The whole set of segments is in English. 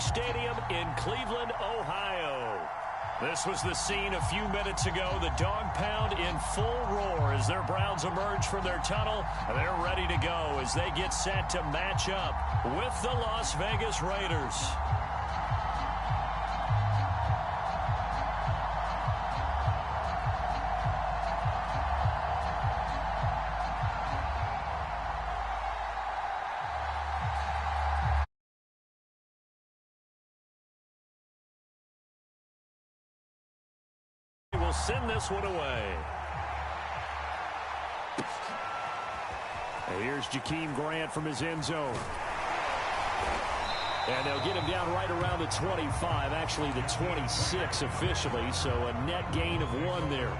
Stadium in Cleveland, Ohio. This was the scene a few minutes ago. The dog pound in full roar as their Browns emerge from their tunnel. They're ready to go as they get set to match up with the Las Vegas Raiders. Will send this one away. And here's Jakeem Grant from his end zone. And they'll get him down right around the 25, actually the 26 officially, so a net gain of 1 there.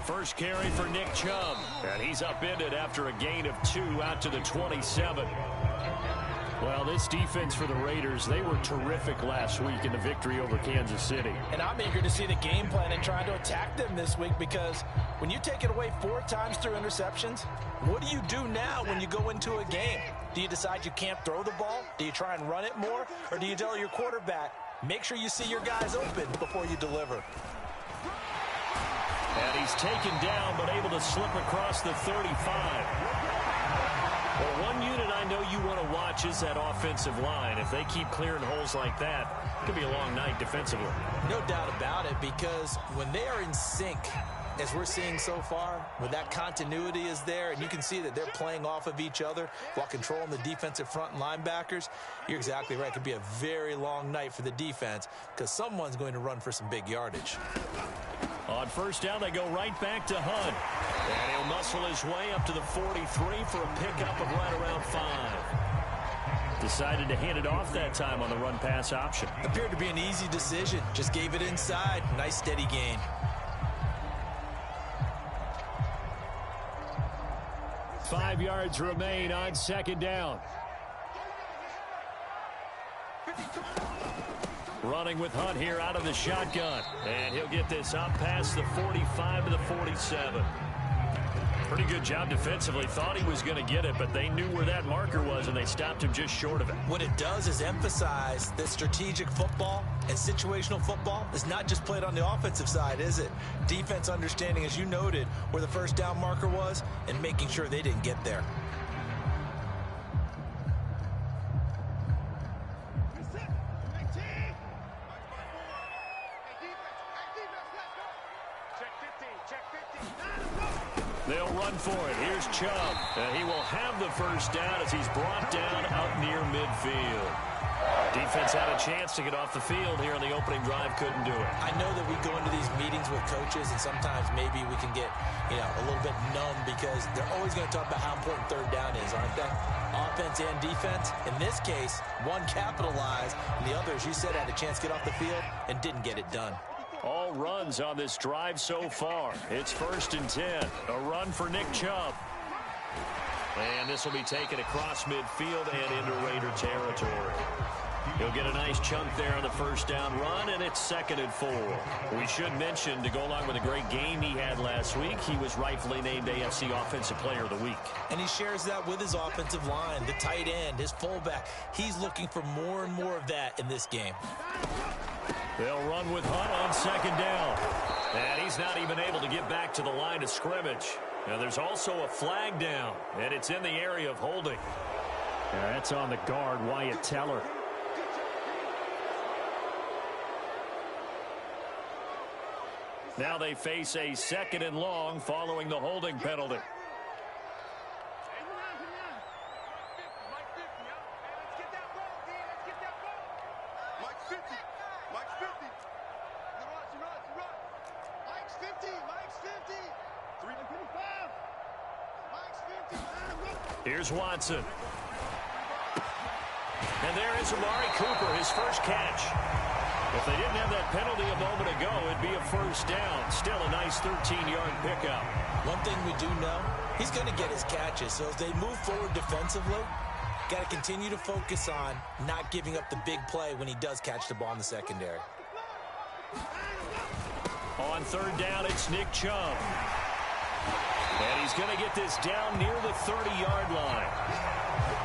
First carry for Nick Chubb, and he's upended after a gain of 2 out to the 27. Well, this defense for the Raiders, they were terrific last week in the victory over Kansas City. And I'm eager to see the game plan and trying to attack them this week, because when you take it away 4 times through interceptions, what do you do now when you go into a game? Do you decide you can't throw the ball? Do you try and run it more? Or do you tell your quarterback, make sure you see your guys open before you deliver? And he's taken down, but able to slip across the 35. Well, one unit I know you want to watch is that offensive line. If they keep clearing holes like that, it could be a long night defensively. No doubt about it, because when they are in sync, as we're seeing so far, when that continuity is there, and you can see that they're playing off of each other while controlling the defensive front and linebackers, you're exactly right. It could be a very long night for the defense, because someone's going to run for some big yardage. On first down, they go right back to Hunt. And he'll muscle his way up to the 43 for a pickup of right around 5. Decided to hand it off that time on the run-pass option. Appeared to be an easy decision. Just gave it inside. Nice steady gain. Five yards remain on second down. Running with Hunt here out of the shotgun. And he'll get this up past the 45 to the 47. Pretty good job defensively. Thought he was going to get it, but they knew where that marker was, and they stopped him just short of it. What it does is emphasize that strategic football and situational football is not just played on the offensive side, is it? Defense understanding, as you noted, where the first down marker was and making sure they didn't get there. They'll run for it. Here's Chubb. And he will have the first down as he's brought down up near midfield. Defense had a chance to get off the field here on the opening drive. Couldn't do it. I know that we go into these meetings with coaches, and sometimes maybe we can get, a little bit numb, because they're always going to talk about how important third down is, aren't they? Offense and defense. In this case, one capitalized, and the other, as you said, had a chance to get off the field and didn't get it done. All runs on this drive so far. It's 1st and 10. A run for Nick Chubb. And this will be taken across midfield and into Raider territory. He'll get a nice chunk there on the first down run, and it's 2nd and 4. We should mention, to go along with a great game he had last week, he was rightfully named AFC Offensive Player of the Week. And he shares that with his offensive line, the tight end, his fullback. He's looking for more and more of that in this game. They'll run with Hunt on 2nd down. And he's not even able to get back to the line of scrimmage. Now there's also a flag down, and it's in the area of holding. That's on the guard, Wyatt Teller. Now they face a 2nd and long following the holding penalty. Here's Watson. And there is Amari Cooper, his first catch. If they didn't have that penalty a moment ago, it'd be a first down. Still a nice 13-yard pickup. One thing we do know, he's going to get his catches. So as they move forward defensively, Got to continue to focus on not giving up the big play when he does catch the ball in the secondary. On third down, it's Nick Chubb. And he's going to get this down near the 30-yard line.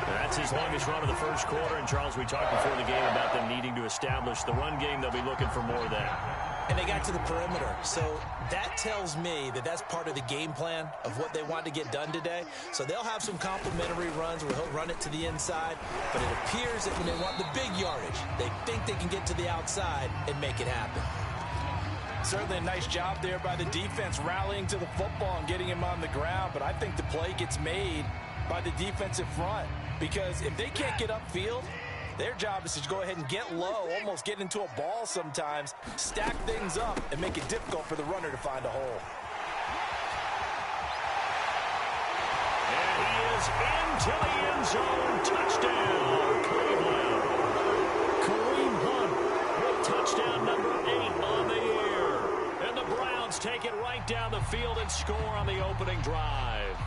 That's his longest run of the first quarter. And, Charles, we talked before the game about them needing to establish the run game. They'll be looking for more of that. And they got to the perimeter. So that tells me that that's part of the game plan of what they want to get done today. So they'll have some complementary runs where he'll run it to the inside. But it appears that when they want the big yardage, they think they can get to the outside and make it happen. Certainly a nice job there by the defense rallying to the football and getting him on the ground. But I think the play gets made by the defensive front. Because if they can't get upfield, their job is to go ahead and get low, almost get into a ball sometimes, stack things up, and make it difficult for the runner to find a hole. And he is into the end zone. Touchdown, Cleveland. Kareem Hunt with touchdown number 8 on the year. And the Browns take it right down the field and score on the opening drive.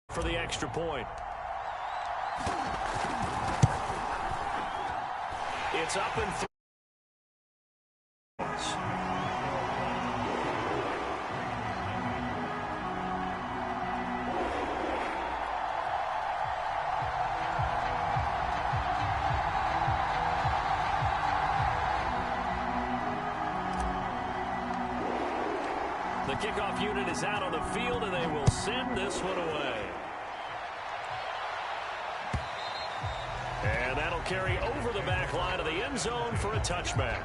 For the extra point. It's up and through. The kickoff unit is out on the field, and they will send this one away. And that'll carry over the back line of the end zone for a touchback.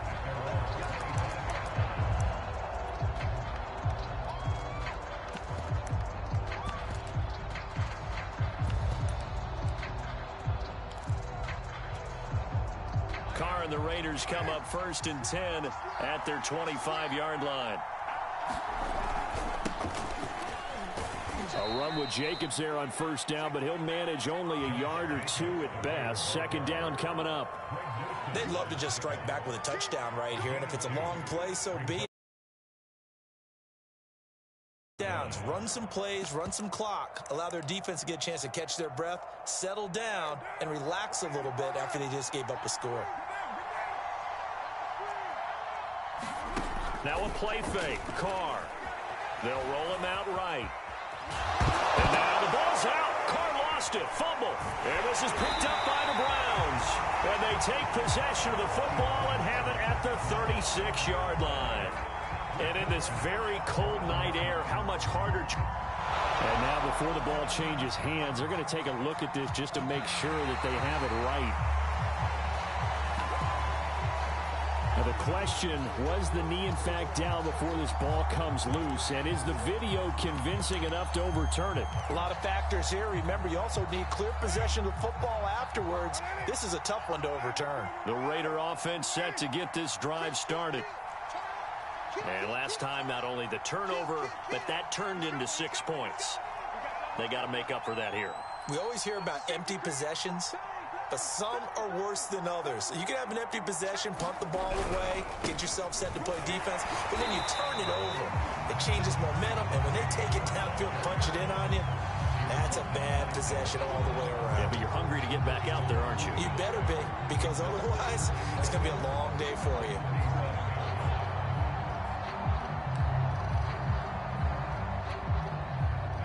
Carr and the Raiders come up 1st and 10 at their 25-yard line. A run with Jacobs there on 1st down, but he'll manage only a yard or 2 at best. 2nd down coming up. They'd love to just strike back with a touchdown right here, and if it's a long play, so be it. Downs, run some plays, run some clock, allow their defense to get a chance to catch their breath, settle down, and relax a little bit after they just gave up a score. Now a play fake. Carr. They'll roll him out right. And now the ball's out. Carr lost it. Fumble. And this is picked up by the Browns. And they take possession of the football and have it at the 36-yard line. And in this very cold night air, how much harder... And now before the ball changes hands, they're going to take a look at this just to make sure that they have it right. Now the question, was the knee in fact down before this ball comes loose? And is the video convincing enough to overturn it? A lot of factors here. Remember, you also need clear possession of the football afterwards. This is a tough one to overturn. The Raider offense set to get this drive started. And last time, not only the turnover, but that turned into 6 points. They got to make up for that here. We always hear about empty possessions, but some are worse than others. You can have an empty possession, punt the ball away, get yourself set to play defense, but then you turn it over. It changes momentum, and when they take it downfield and punch it in on you, that's a bad possession all the way around. Yeah, but you're hungry to get back out there, aren't you? You better be, because otherwise it's going to be a long day for you.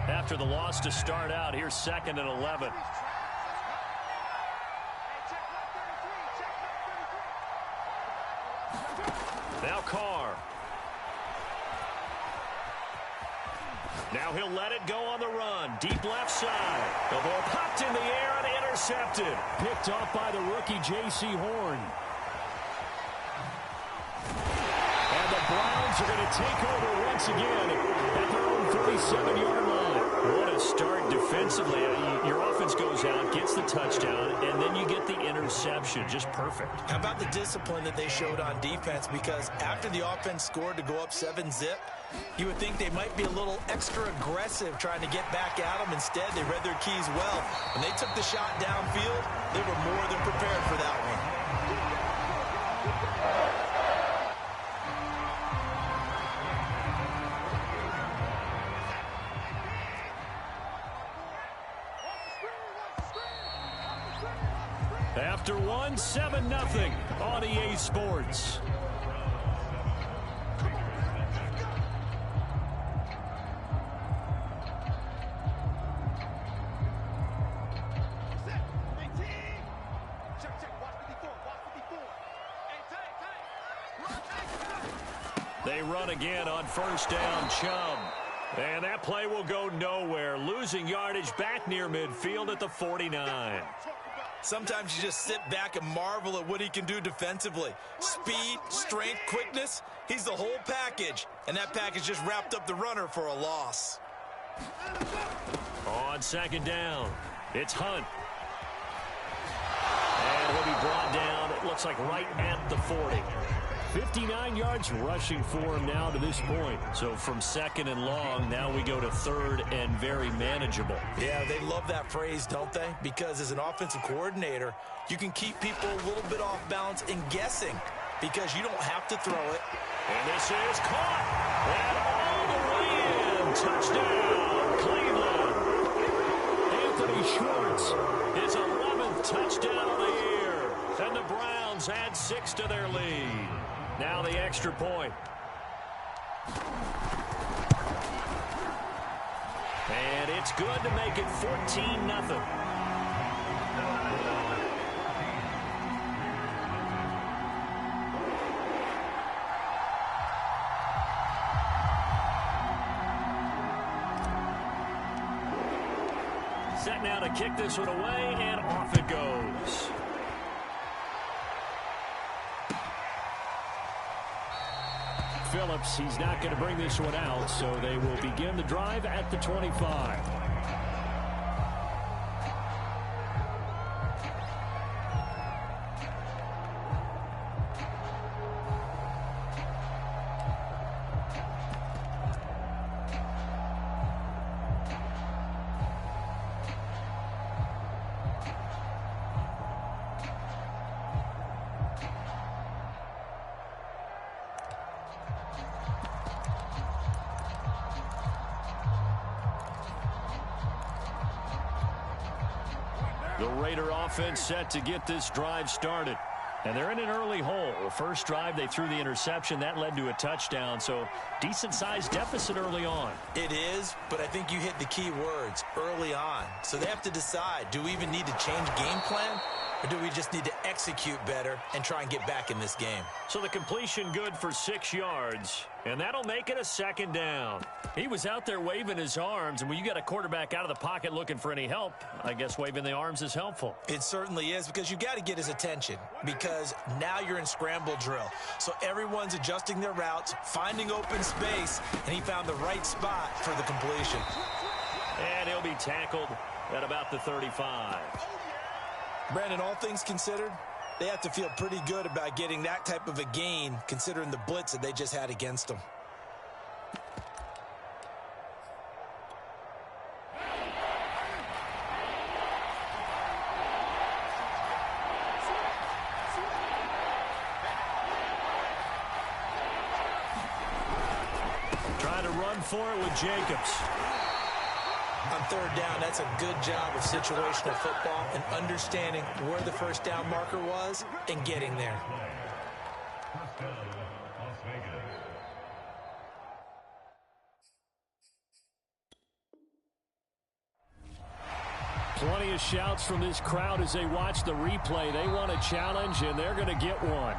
After the loss to start out, here's 2nd and 11. Now Carr. Now he'll let it go on the run. Deep left side. The ball popped in the air and intercepted. Picked off by the rookie J.C. Horn. And the Browns are going to take over once again at their own 37-yard line. What a start defensively. Your offense goes out, gets the touchdown, and then you get the interception. Just perfect. How about the discipline that they showed on defense? Because after the offense scored to go up 7-zip, you would think they might be a little extra aggressive trying to get back at them. Instead, they read their keys well. When they took the shot downfield, they were more than prepared for that one. After one, 7-0 on EA Sports. They run again on first down, Chubb. And that play will go nowhere. Losing yardage back near midfield at the 49. Sometimes you just sit back and marvel at what he can do defensively. Speed, strength, quickness, he's the whole package. And that package just wrapped up the runner for a loss. On second down, it's Hunt. And he'll be brought down, it looks like right at the 40. 59 yards rushing for him now to this point. So from second and long, now we go to third and very manageable. Yeah, they love that phrase, don't they? Because as an offensive coordinator, you can keep people a little bit off balance and guessing because you don't have to throw it. And this is caught. And all the way in. Touchdown, Cleveland. Anthony Schwartz, his 11th touchdown of the year. And the Browns add 6 to their lead. Now the extra point. And it's good to make it 14-0. Set now to kick this one away, and off it goes. Phillips, he's not going to bring this one out, so they will begin the drive at the 25. The Raider offense set to get this drive started. And they're in an early hole. First drive, they threw the interception. That led to a touchdown, so decent-sized deficit early on. It is, but I think you hit the key words, early on. So they have to decide, do we even need to change game plan? Or do we just need to execute better and try and get back in this game? So the completion good for 6 yards, and that'll make it a second down. He was out there waving his arms, and when you got a quarterback out of the pocket looking for any help, I guess waving the arms is helpful. It certainly is, because you got to get his attention, because now you're in scramble drill. So everyone's adjusting their routes, finding open space, and he found the right spot for the completion. And he'll be tackled at about the 35. Brandon, all things considered, they have to feel pretty good about getting that type of a gain, considering the blitz that they just had against them. Trying to run for it with Jacobs. On third down, that's a good job of situational football and understanding where the first down marker was and getting there. Plenty of shouts from this crowd as they watch the replay. They want a challenge, and they're going to get one.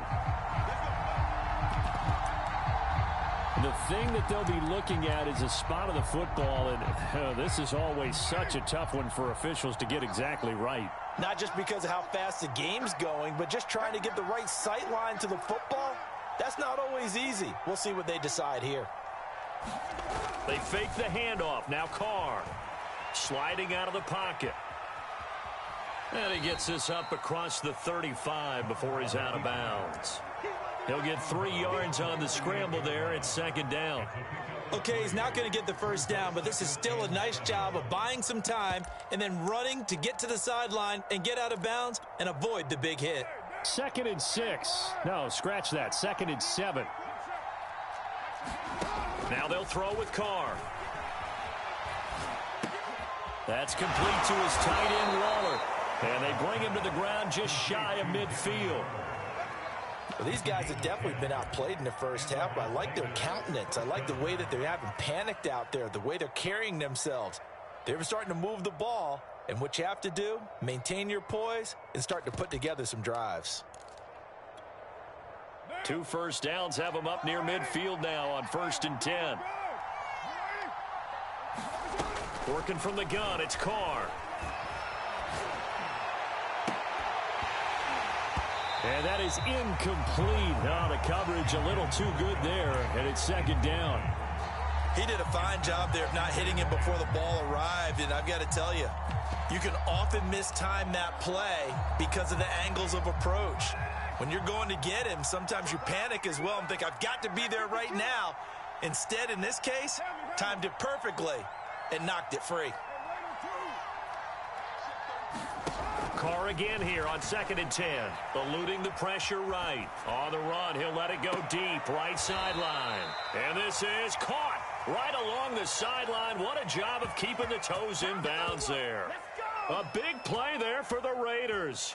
The thing that they'll be looking at is a spot of the football, and this is always such a tough one for officials to get exactly right. Not just because of how fast the game's going, but just trying to get the right sight line to the football. That's not always easy. We'll see what they decide here. They fake the handoff. Now Carr sliding out of the pocket. And he gets this up across the 35 before he's out of bounds. He'll get 3 yards on the scramble there at second down. Okay, he's not going to get the first down, but this is still a nice job of buying some time and then running to get to the sideline and get out of bounds and avoid the big hit. 2nd and 6. No, scratch that. 2nd and 7. Now they'll throw with Carr. That's complete to his tight end, Waller. And they bring him to the ground just shy of midfield. Well, these guys have definitely been outplayed in the first half, but I like their countenance. I like the way that they haven't panicked out there, the way they're carrying themselves. They're starting to move the ball, and what you have to do, maintain your poise and start to put together some drives. 2 first downs have them up near midfield now on 1st and 10. Working from the gun, it's Carr. And that is incomplete. Oh, the coverage a little too good there, and it's 2nd down. He did a fine job there of not hitting it before the ball arrived, and I've got to tell you, you can often mistime that play because of the angles of approach. When you're going to get him, sometimes you panic as well and think, I've got to be there right now. Instead, in this case, timed it perfectly and knocked it free. Carr again here on 2nd and 10. Eluding the pressure right. On the run, he'll let it go deep, right sideline. And this is caught right along the sideline. What a job of keeping the toes in bounds there. A big play there for the Raiders.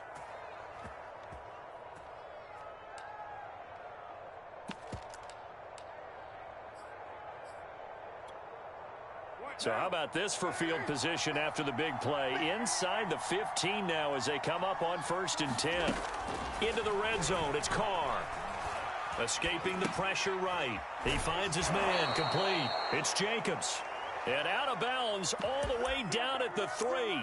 So how about this for field position after the big play? Inside the 15 now as they come up on 1st and 10. Into the red zone, it's Carr. Escaping the pressure right. He finds his man, complete. It's Jacobs. And out of bounds all the way down at the 3.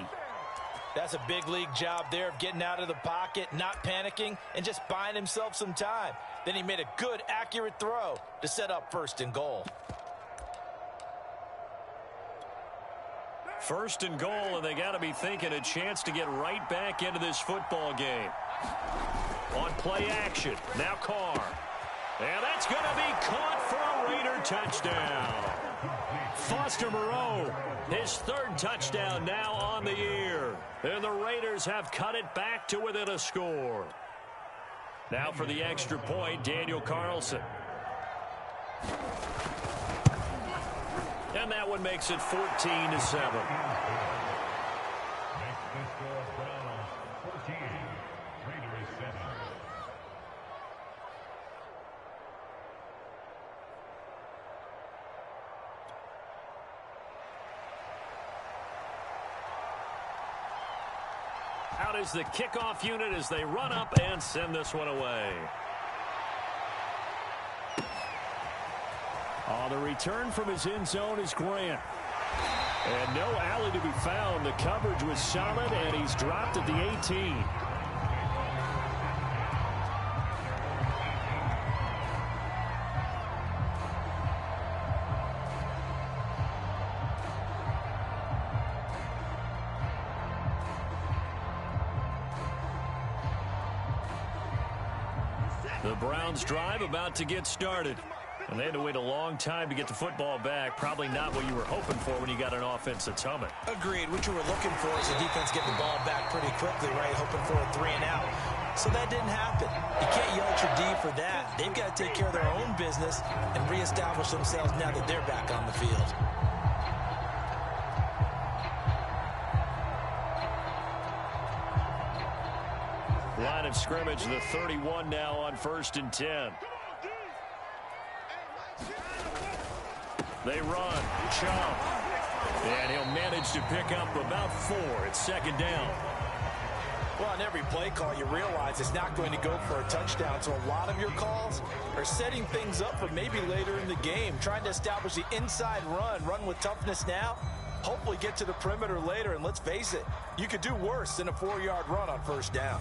That's a big league job there of getting out of the pocket, not panicking, and just buying himself some time. Then he made a good, accurate throw to set up 1st and goal. 1st and goal, and they got to be thinking a chance to get right back into this football game. On play action, now Carr. And that's going to be caught for a Raider touchdown. Foster Moreau, his 3rd touchdown now on the year. And the Raiders have cut it back to within a score. Now for the extra point, Daniel Carlson. And that one makes it 14-7. Out is the kickoff unit as they run up and send this one away. The return from his end zone is Grant. And no alley to be found. The coverage was solid, and he's dropped at the 18. The Browns drive about to get started. And they had to wait a long time to get the football back. Probably not what you were hoping for when you got an offense that's humming. Agreed. What you were looking for is the defense getting the ball back pretty quickly, right? Hoping for a 3 and out. So that didn't happen. You can't yell at your D for that. They've got to take care of their own business and reestablish themselves now that they're back on the field. Line of scrimmage, the 31 now on 1st and 10. They run, Chump, and he'll manage to pick up about 4. It's 2nd down. Well, on every play call, you realize it's not going to go for a touchdown, so a lot of your calls are setting things up for maybe later in the game, trying to establish the inside run with toughness now, hopefully get to the perimeter later, and let's face it, you could do worse than a 4-yard run on 1st down.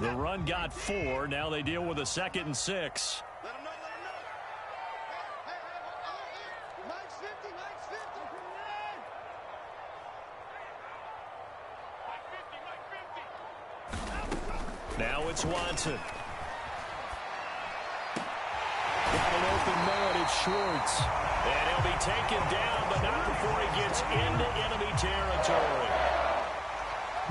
The run got 4. Now they deal with a 2nd and 6. Now it's Watson. Got an open man, it's Schwartz. And he'll be taken down, but not before he gets into enemy territory.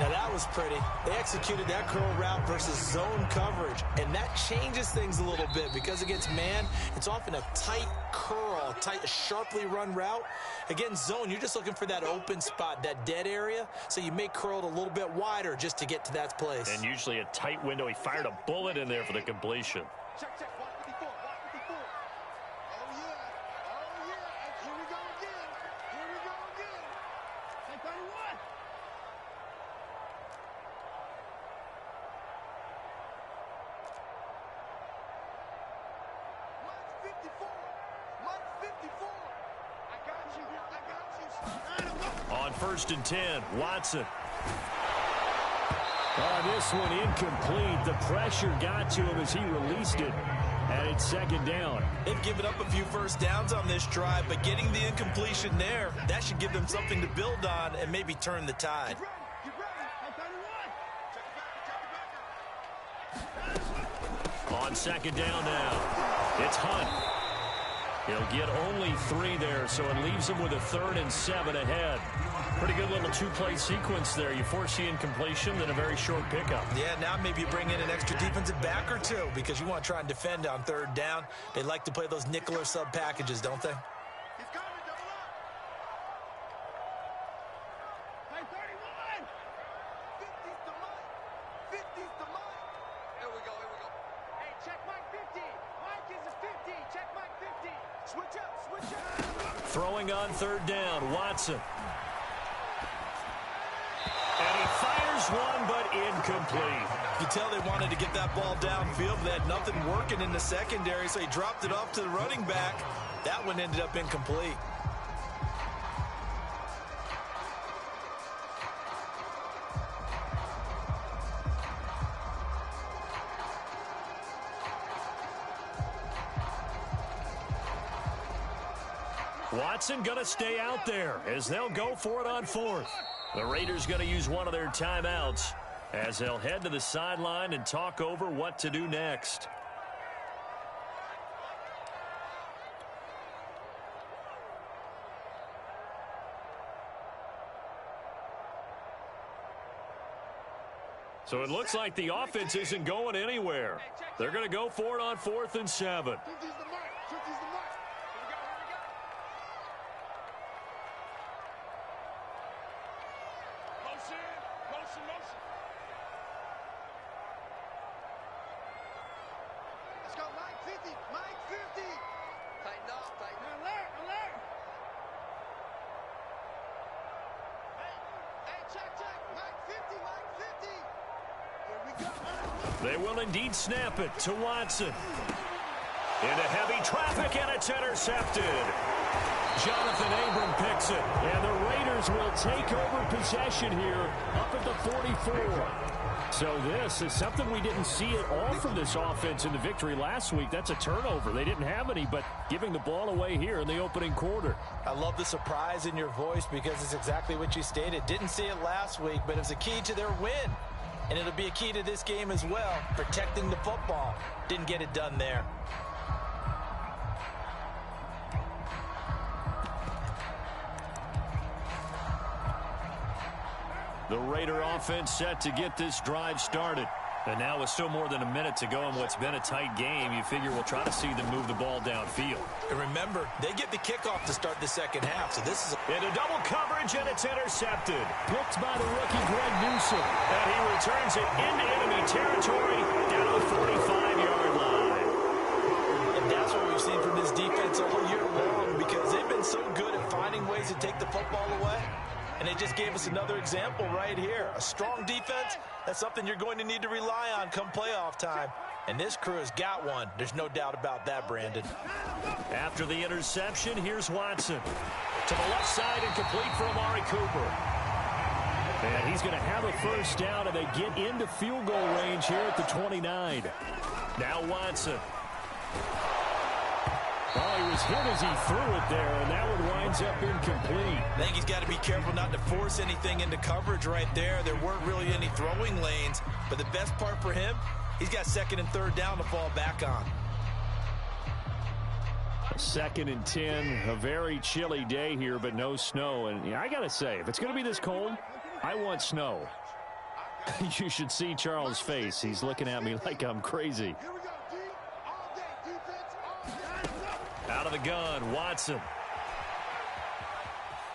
Now that was pretty. They executed that curl route versus zone coverage, and that changes things a little bit because against man, it's often a tight curl, tight, sharply run route. Again, zone, you're just looking for that open spot, that dead area, so you may curl it a little bit wider just to get to that place. And usually a tight window. He fired a bullet in there for the completion. Check, check, watch 54, watch 54. Oh, yeah, and here we go again. Take 31. Mark 54. I got you. On 1st and 10, Watson. This one incomplete. The pressure got to him as he released it. And it's 2nd down. They've given up a few first downs on this drive, but getting the incompletion there, that should give them something to build on and maybe turn the tide. Get ready. On 2nd down now, it's Hunt. He'll get only 3 there, so it leaves him with a 3rd and 7 ahead. Pretty good little 2-play sequence there. You force the incompletion, then a very short pickup. Yeah, now maybe you bring in an extra defensive back or 2 because you want to try and defend on 3rd down. They like to play those nickel or sub packages, don't they? He's coming, double up. Hey, 31. 50's the mic. 50's the mic. Here we go. Hey, check Mike 50. Mike is a 50. Check Mike 50. Switch up. Throwing on 3rd down, Watson. And he fires one, but incomplete. You tell they wanted to get that ball downfield. They had nothing working in the secondary, so he dropped it off to the running back. That one ended up incomplete. Watson going to stay out there as they'll go for it on 4th. The Raiders going to use one of their timeouts as they'll head to the sideline and talk over what to do next. So it looks like the offense isn't going anywhere. They're going to go for it on 4th and 7. Let's go, Mike 50. Mike 50. Tighten up. Alert. Hey, check. Mike 50. Here we go. They will indeed snap it to Watson. Into heavy traffic, and it's intercepted. Jonathan Abram picks it, and the Raiders will take over possession here up at the 44. So this is something we didn't see at all from this offense in the victory last week. That's a turnover. They didn't have any, but giving the ball away here in the opening quarter. I love the surprise in your voice because it's exactly what you stated. Didn't see it last week, but it was a key to their win. And it'll be a key to this game as well, protecting the football. Didn't get it done there. The Raider offense set to get this drive started. And now with still more than a minute to go in what's been a tight game, you figure we'll try to see them move the ball downfield. And remember, they get the kickoff to start the second half, so this is into double coverage, and it's intercepted. Picked by the rookie Greg Newsome. And he returns it into enemy territory down the 45-yard line. And that's what we've seen from this defense all year long because they've been so good at finding ways to take the football away. And they just gave us another example right here. A strong defense, that's something you're going to need to rely on come playoff time. And this crew has got one. There's no doubt about that, Brandon. After the interception, here's Watson. To the left side and complete for Amari Cooper. And he's going to have a first down, and they get into field goal range here at the 29. Now Watson. Oh, he was hit as he threw it there, and that one winds up incomplete. I think he's got to be careful not to force anything into coverage right there. There weren't really any throwing lanes, but the best part for him, he's got 2nd and 3rd down to fall back on. 2nd and 10, a very chilly day here, but no snow. And I got to say, if it's going to be this cold, I want snow. You should see Charles' face. He's looking at me like I'm crazy. Out of of the gun. Watson.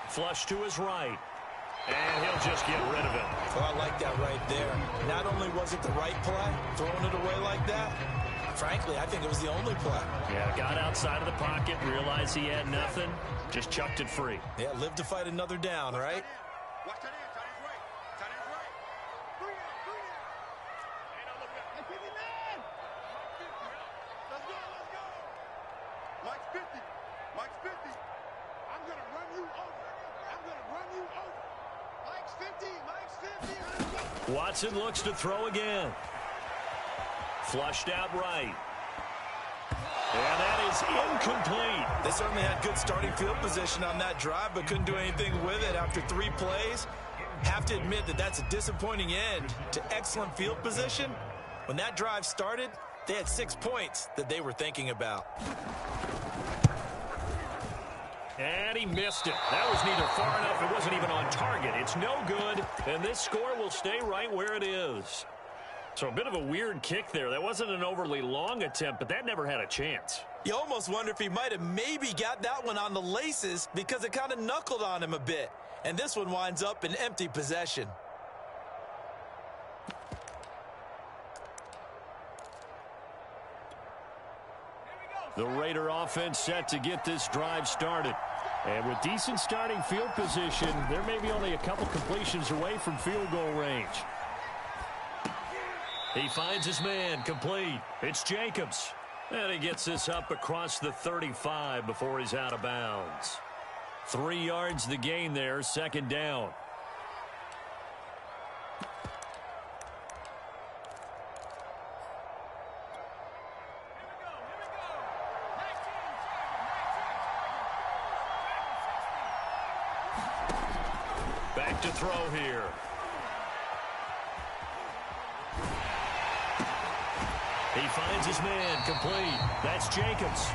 Flush to his right. And he'll just get rid of it. Oh, I like that right there. Not only was it the right play, throwing it away like that, frankly, I think it was the only play. Yeah, got outside of the pocket, realized he had nothing, just chucked it free. Yeah, live to fight another down, right? Watch that in. Tight end right. Tight end right. Bring it. Bring it. Ain't no looking at 59. Let's go. Mike's 50. Mike's 50. I'm going to run you over. Mike's 50. Mike's 50. Let's go. Watson looks to throw again. Flushed out right. And that is incomplete. They certainly had good starting field position on that drive, but couldn't do anything with it after 3 plays. Have to admit that that's a disappointing end to excellent field position. When that drive started, they had 6 points that they were thinking about. And he missed it. That was neither far enough. It wasn't even on target. It's no good, and this score will stay right where it is. So a bit of a weird kick there. That wasn't an overly long attempt, but that never had a chance. You almost wonder if he might have maybe got that one on the laces because it kind of knuckled on him a bit. And this one winds up in empty possession. The Raider offense set to get this drive started. And with decent starting field position, there may be only a couple completions away from field goal range. He finds his man, complete. It's Jacobs. And he gets this up across the 35 before he's out of bounds. 3 yards the gain there, second down. Back to throw here. He finds his man, complete. That's Jacobs.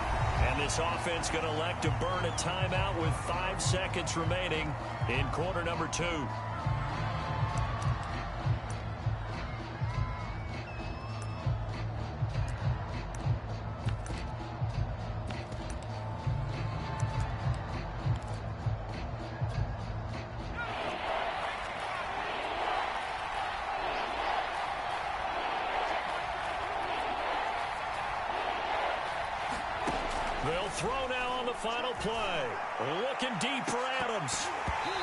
And this offense going to elect to burn a timeout with 5 seconds remaining in quarter number 2. They'll throw now on the final play. Looking deep for Adams.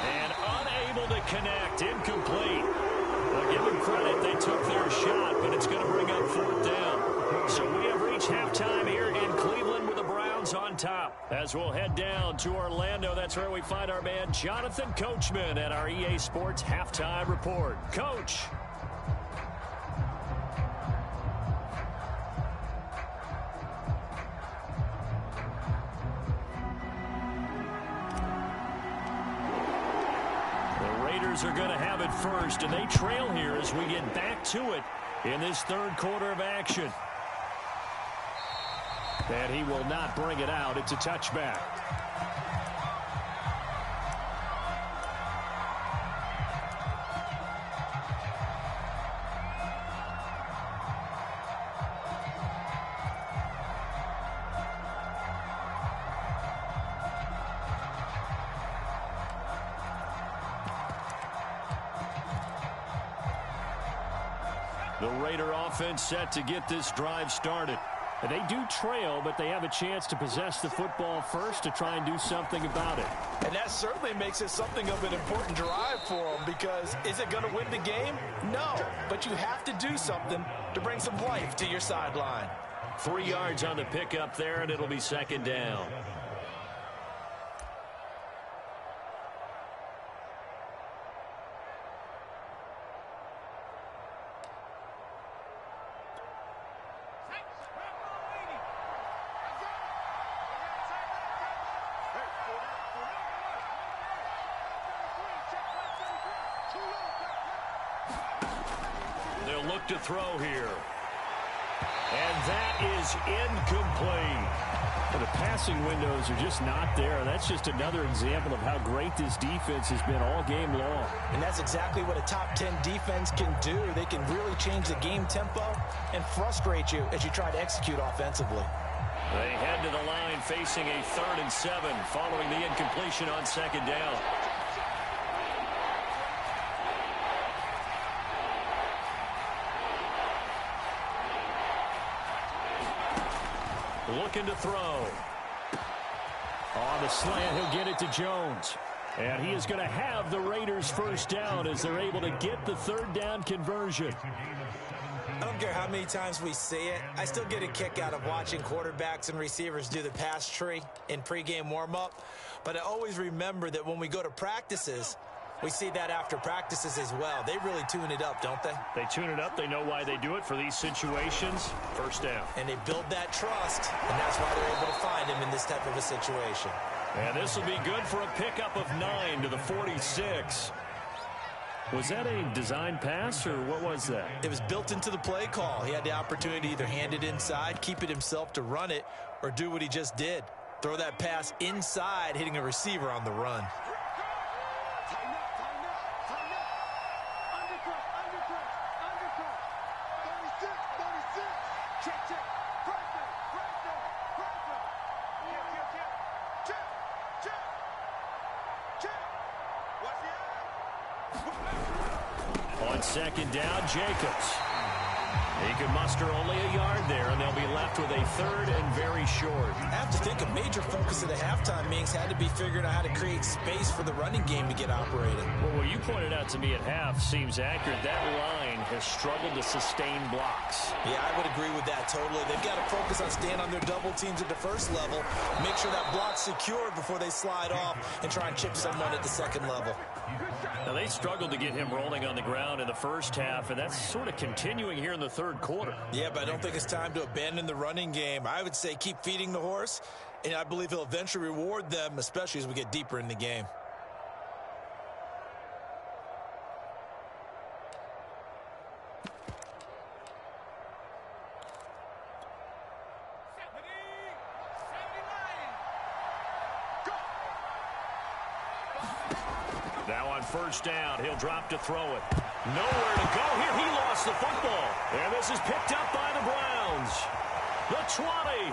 And unable to connect. Incomplete. Well, give them credit. They took their shot, but it's going to bring up 4th down. So we have reached halftime here in Cleveland with the Browns on top. As we'll head down to Orlando, that's where we find our man Jonathan Coachman at our EA Sports Halftime Report. Coach. Are going to have it first, and they trail here as we get back to it in this 3rd quarter of action. And he will not bring it out. It's a touchback. The Raider offense set to get this drive started. And they do trail, but they have a chance to possess the football first to try and do something about it. And that certainly makes it something of an important drive for them, because is it going to win the game? No, but you have to do something to bring some life to your sideline. 3 yards on the pickup there, and it'll be second down. They'll look to throw here. And that is incomplete. The passing windows are just not there. That's just another example of how great this defense has been all game long. And that's exactly what a top 10 defense can do. They can really change the game tempo and frustrate you as you try to execute offensively. They head to the line facing a 3rd and 7 following the incompletion on 2nd down. Looking to throw. On the slant, he'll get it to Jones. And he is going to have the Raiders first down as they're able to get the 3rd down conversion. I don't care how many times we see it. I still get a kick out of watching quarterbacks and receivers do the pass tree in pregame warm-up. But I always remember that when we go to practices, we see that after practices as well. They really tune it up, don't they? They tune it up. They know why they do it for these situations. First down. And they build that trust, and that's why they're able to find him in this type of a situation. And this will be good for a pickup of 9 to the 46. Was that a design pass, or what was that? It was built into the play call. He had the opportunity to either hand it inside, keep it himself to run it, or do what he just did. Throw that pass inside, hitting a receiver on the run. On 2nd down, Jacobs. He could muster only a yard there, and they'll be left with a 3rd and very short. I have to think a major focus of the halftime meetings had to be figuring out how to create space for the running game to get operating. Well, what you pointed out to me at half seems accurate. That line has struggled to sustain blocks. Yeah, I would agree with that totally. They've got to focus on staying on their double teams at the first level, make sure that block's secured before they slide off and try and chip someone at the second level. Now, they struggled to get him rolling on the ground in the first half, and that's sort of continuing here in the 3rd quarter. Yeah, but I don't think it's time to abandon the running game. I would say keep feeding the horse, and I believe he'll eventually reward them, especially as we get deeper in the game. Now on 1st down, he'll drop to throw it. Nowhere to go here. He lost the football. And this is picked up by the Browns. The 20.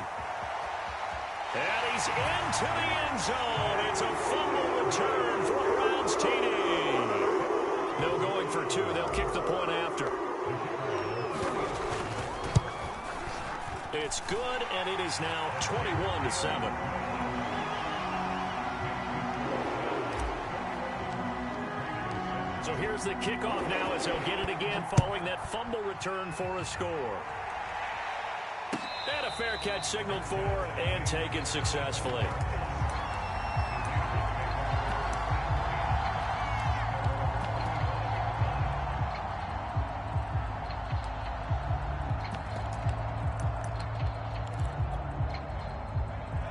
And he's into the end zone. It's a fumble return for a Browns TD. No going for 2. They'll kick the point after. It's good, and it is now 21-7. So here's the kickoff now as he'll get it again following that fumble return for a score. And a fair catch signaled for and taken successfully.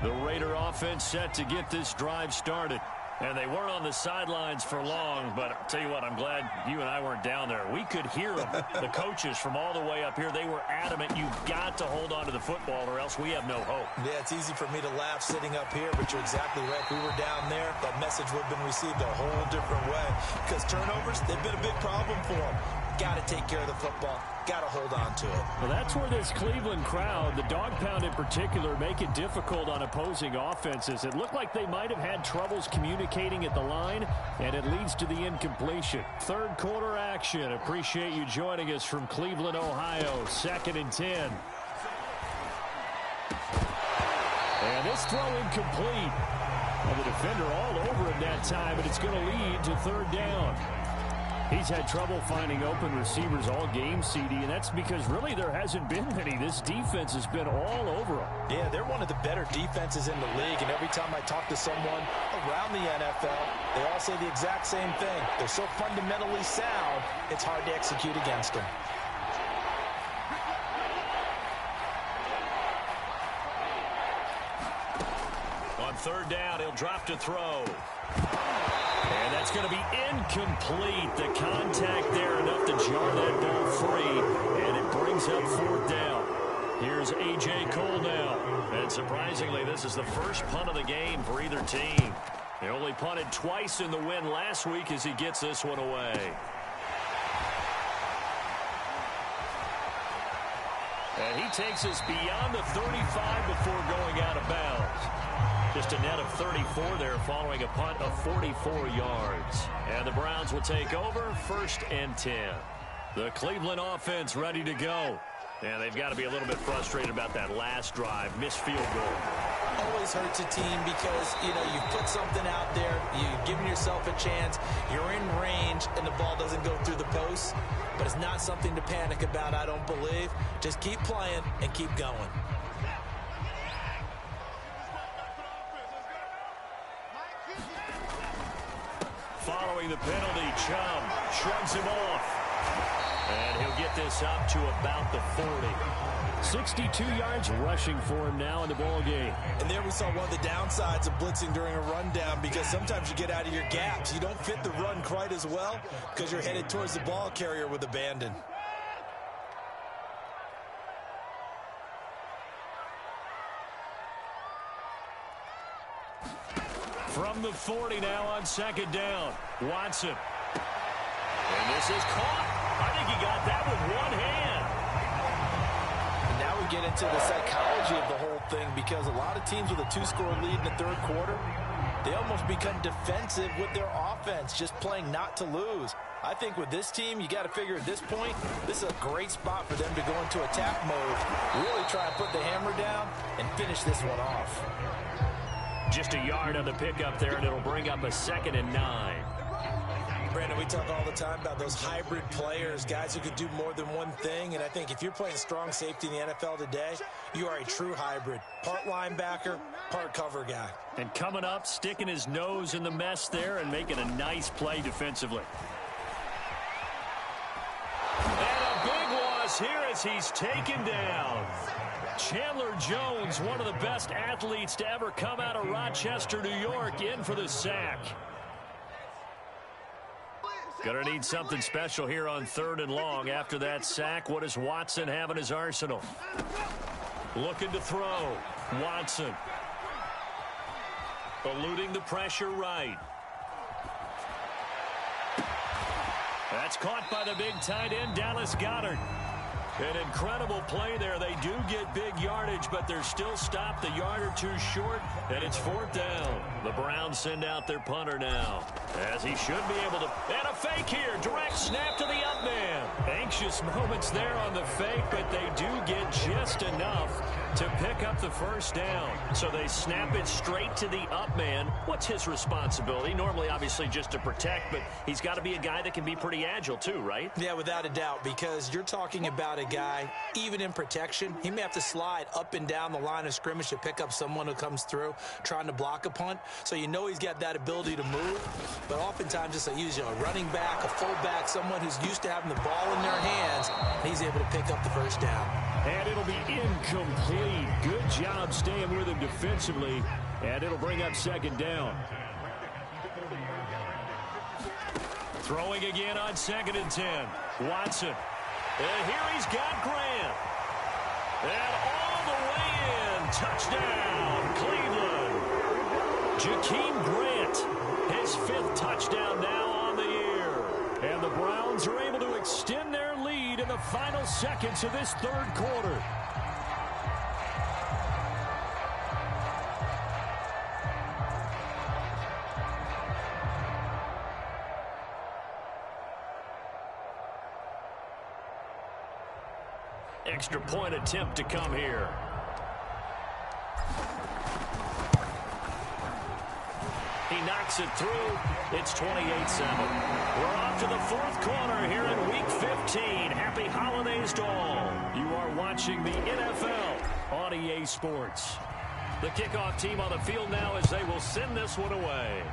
The Raider offense set to get this drive started. And they weren't on the sidelines for long, but I'll tell you what, I'm glad you and I weren't down there. We could hear them, the coaches from all the way up here. They were adamant, you've got to hold on to the football or else we have no hope. Yeah, it's easy for me to laugh sitting up here, but you're exactly right. If we were down there, that message would have been received a whole different way. Because turnovers, they've been a big problem for them. Got to take care of the football. Got to hold on to it. Well, that's where this Cleveland crowd, the dog pound in particular, make it difficult on opposing offenses. It looked like they might have had troubles communicating at the line, and it leads to the incompletion. 3rd quarter action. Appreciate you joining us from Cleveland, Ohio. 2nd and 10. And this throw incomplete. And the defender all over him that time, and it's going to lead to 3rd down. He's had trouble finding open receivers all game, CD, and that's because really there hasn't been many. This defense has been all over them. Yeah, they're one of the better defenses in the league, and every time I talk to someone around the NFL, they all say the exact same thing. They're so fundamentally sound, it's hard to execute against them. On 3rd down, he'll drop to throw. And that's going to be incomplete. The contact there enough to jar that ball free, and it brings up 4th down. Here's A.J. Cole now. And surprisingly, this is the first punt of the game for either team. They only punted twice in the win last week as he gets this one away. And he takes us beyond the 35 before going out of bounds. Just a net of 34 there following a punt of 44 yards. And the Browns will take over 1st and 10. The Cleveland offense ready to go. And they've got to be a little bit frustrated about that last drive. Missed field goal. Always hurts a team because, you've put something out there. You've given yourself a chance. You're in range, and the ball doesn't go through the post. But it's not something to panic about, I don't believe. Just keep playing and keep going. Following the penalty, Chubb shrugs him off. And he'll get this up to about the 40. 62 yards rushing for him now in the ball game. And there we saw one of the downsides of blitzing during a rundown, because sometimes you get out of your gaps. You don't fit the run quite as well because you're headed towards the ball carrier with abandon. From the 40 now on 2nd down. Watson. And this is caught. I think he got that with one hand. And now we get into the psychology of the whole thing, because a lot of teams with a 2-score lead in the 3rd quarter, they almost become defensive with their offense, just playing not to lose. I think with this team, you got to figure at this point, this is a great spot for them to go into attack mode, really try and put the hammer down and finish this one off. Just a yard on the pickup there, and it'll bring up a 2nd and 9. Brandon, we talk all the time about those hybrid players, guys who could do more than one thing, and I think if you're playing strong safety in the NFL today, you are a true hybrid. Part linebacker, part cover guy. And coming up, sticking his nose in the mess there and making a nice play defensively. And a big loss here as he's taken down. Chandler Jones, one of the best athletes to ever come out of Rochester, New York, in for the sack. Gonna need something special here on 3rd and long. After that sack, what does Watson have in his arsenal? Looking to throw. Watson. Eluding the pressure right. That's caught by the big tight end, Dallas Goedert. An incredible play there. They do get big yardage, but they're still stopped a yard or two short, and it's 4th down. The Browns send out their punter now, as he should be able to. And a fake here. Direct snap to the up man. Anxious moments there on the fake, but they do get just enough to pick up the 1st down. So they snap it straight to the up man. What's his responsibility? Normally, obviously, just to protect, but he's got to be a guy that can be pretty agile too, right? Yeah, without a doubt, because you're talking about a guy, even in protection, he may have to slide up and down the line of scrimmage to pick up someone who comes through trying to block a punt. So you know he's got that ability to move, but oftentimes just a running back, a fullback, someone who's used to having the ball in their hands, and he's able to pick up the 1st down. And it'll be incomplete. Good job staying with him defensively, and it'll bring up 2nd down. Throwing again on 2nd and 10. Watson. And here he's got Grant. And all the way in. Touchdown, Cleveland. Jakeem Grant, his 5th touchdown now on the year. And the Browns are able to extend their lead in the final seconds of this 3rd quarter. Extra point attempt to come here. He knocks it through. It's 28-7. We're off to the 4th quarter here in Week 15. Happy holidays to all. You are watching the NFL on EA Sports. The kickoff team on the field now as they will send this one away.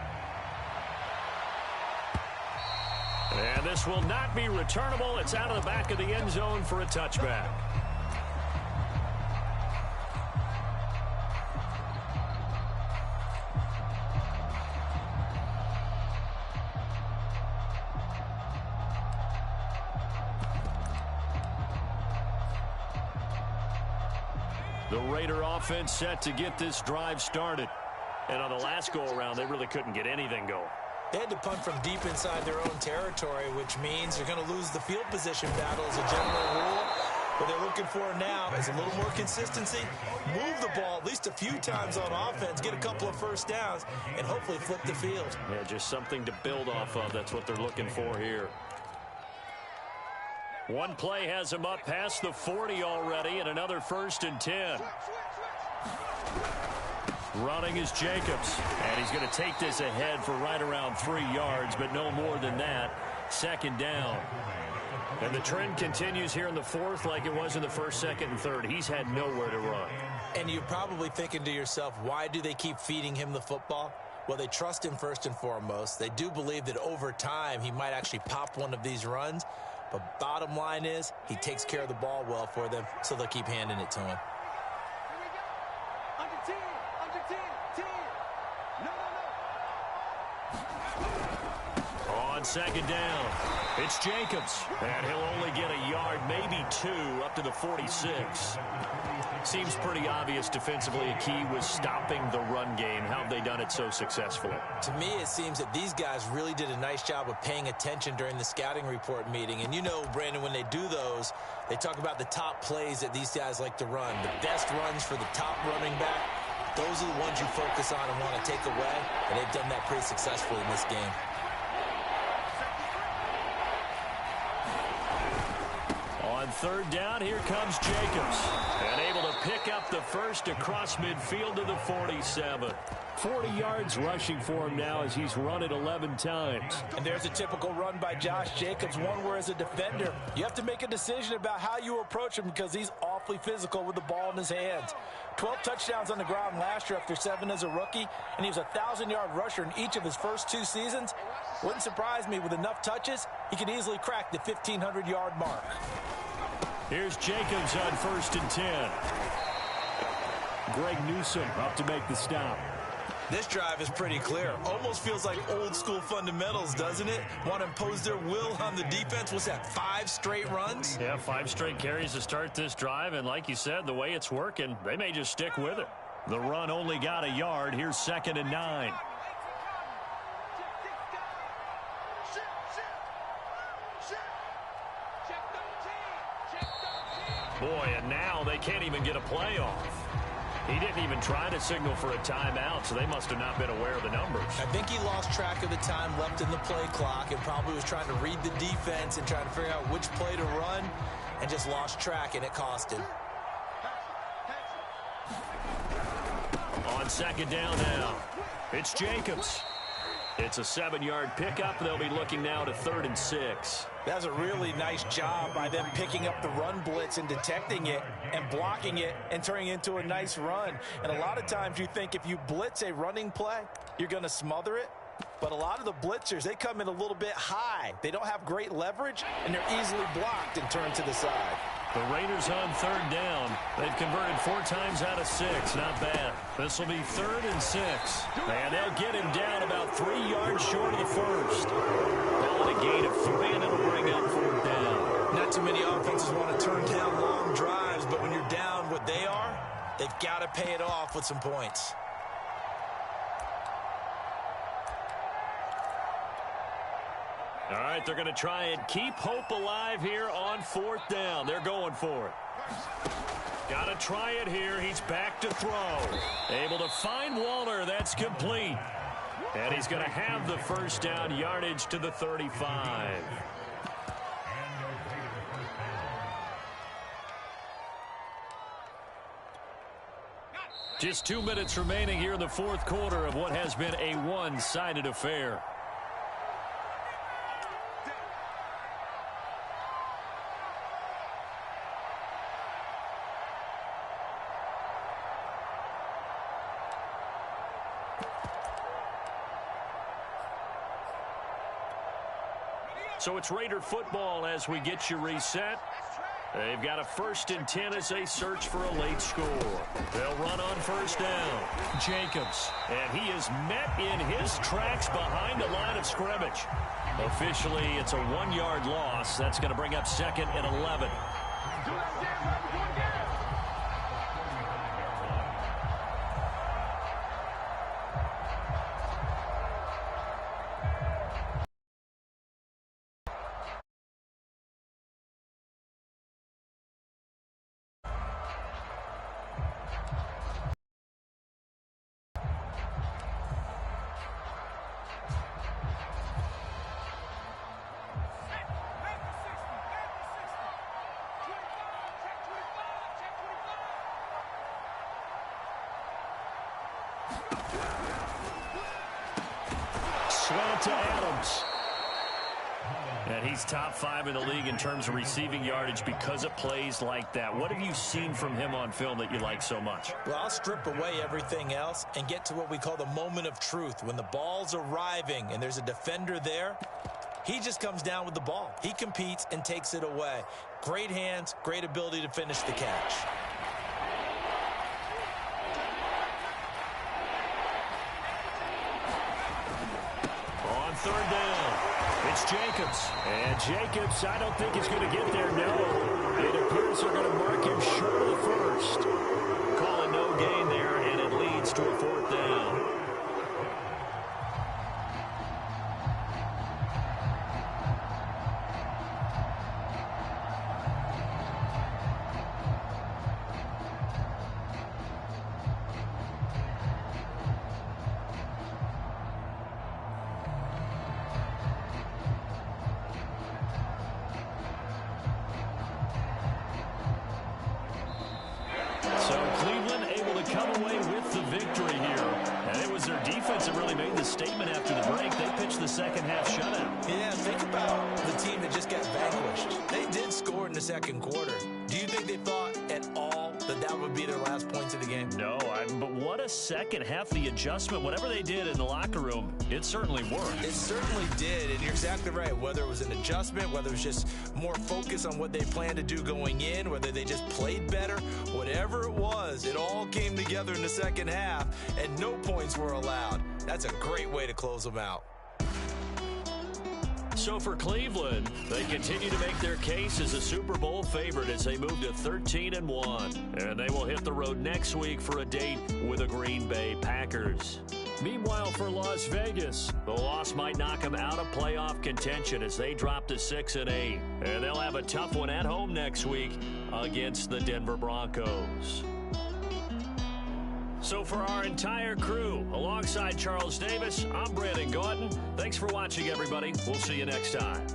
And this will not be returnable. It's out of the back of the end zone for a touchback. The Raider offense set to get this drive started. And on the last go-around, they really couldn't get anything going. They had to punt from deep inside their own territory, which means you're going to lose the field position battle as a general rule. What they're looking for now is a little more consistency, move the ball at least a few times on offense, get a couple of first downs, and hopefully flip the field. Yeah, just something to build off of. That's what they're looking for here. One play has him up past the 40 already, and another 1st and 10. Running is Jacobs, and he's going to take this ahead for right around 3 yards, but no more than that. 2nd down. And the trend continues here in the 4th like it was in the 1st, 2nd, and 3rd. He's had nowhere to run. And you're probably thinking to yourself, why do they keep feeding him the football? Well, they trust him first and foremost. They do believe that over time he might actually pop one of these runs. But bottom line is he takes care of the ball well for them, so they'll keep handing it to him. On 2nd down, it's Jacobs, and he'll only get a yard, maybe 2, up to the 46. Seems pretty obvious defensively a key was stopping the run game. How have they done it so successfully? To me, it seems that these guys really did a nice job of paying attention during the scouting report meeting. And you know, Brandon, when they do those, they talk about the top plays that these guys like to run, the best runs for the top running back. Those are the ones you focus on and want to take away, and they've done that pretty successfully in this game. On 3rd down, here comes Jacobs, and able to pick up the first across midfield to the 47. 40 yards rushing for him now as he's run it 11 times. And there's a typical run by Josh Jacobs, one where as a defender, you have to make a decision about how you approach him because he's awfully physical with the ball in his hands. 12 touchdowns on the ground last year after 7 as a rookie, and he was a 1,000-yard rusher in each of his first 2 seasons. Wouldn't surprise me, with enough touches, he could easily crack the 1,500-yard mark. Here's Jacobs on 1st and 10. Greg Newsome up to make the stop. This drive is pretty clear. Almost feels like old school fundamentals, doesn't it? Want to impose their will on the defense. What's that, 5 straight runs? Yeah, 5 straight carries to start this drive, and like you said, the way it's working, they may just stick with it. The run only got a yard. Here's 2nd and 9. Boy, and now they can't even get a play off. He didn't even try to signal for a timeout, so they must have not been aware of the numbers. I think he lost track of the time left in the play clock and probably was trying to read the defense and trying to figure out which play to run and just lost track, and it cost him. On 2nd down now, it's Jacobs. It's a 7-yard pickup. They'll be looking now to 3rd and 6. That's a really nice job by them picking up the run blitz and detecting it and blocking it and turning it into a nice run. And a lot of times you think if you blitz a running play, you're going to smother it. But a lot of the blitzers, they come in a little bit high. They don't have great leverage, and they're easily blocked and turned to the side. The Raiders on 3rd down. They've converted 4 times out of 6. Not bad. This will be 3rd and 6. And they'll get him down about 3 yards short of the first. Call it a gain of 3, and it'll bring up 4th down. Not too many offenses want to turn down long drives, but when you're down what they are, they've got to pay it off with some points. All right, they're going to try and keep hope alive here on 4th down. They're going for it. Got to try it here. He's back to throw. Able to find Waller. That's complete. And he's going to have the first down, yardage to the 35. Just 2 minutes remaining here in the 4th quarter of what has been a one-sided affair. So it's Raider football as we get you reset. They've got a 1st and 10 as they search for a late score. They'll run on 1st down. Jacobs. And he is met in his tracks behind the line of scrimmage. Officially, it's a 1-yard loss. That's going to bring up 2nd and 11. Slant to Adams. And he's top 5 in the league in terms of receiving yardage because of plays like that. What have you seen from him on film that you like so much? Well, I'll strip away everything else and get to what we call the moment of truth. When the ball's arriving and there's a defender there, he just comes down with the ball. He competes and takes it away. Great hands, great ability to finish the catch. On third down, it's Jacobs. And Jacobs, I don't think is going to get there, no. It appears they're going to mark him short of the first. Calling no gain there, and it leads to a 4th down. So Cleveland able to come away with the victory here. And it was their defense that really made the statement after the break. They pitched the second half shutout. Yeah, think about the team that just got vanquished. They did score in the second quarter. Do you think they thought at all that that would be their last points of the game? No, but what a second half. The adjustment, whatever they did in the locker room, it certainly worked. It certainly did, and you're exactly right. Whether it was an adjustment, whether it was just more focus on what they planned to do going in, whether they just played better, whatever it was, it all came together in the second half, and no points were allowed. That's a great way to close them out. So for Cleveland, they continue to make their case as a Super Bowl favorite as they move to 13-1. And they will hit the road next week for a date with the Green Bay Packers. Meanwhile, for Las Vegas, the loss might knock them out of playoff contention as they drop to 6-8. And they'll have a tough one at home next week against the Denver Broncos. So for our entire crew, alongside Charles Davis, I'm Brandon Gautin. Thanks for watching, everybody. We'll see you next time.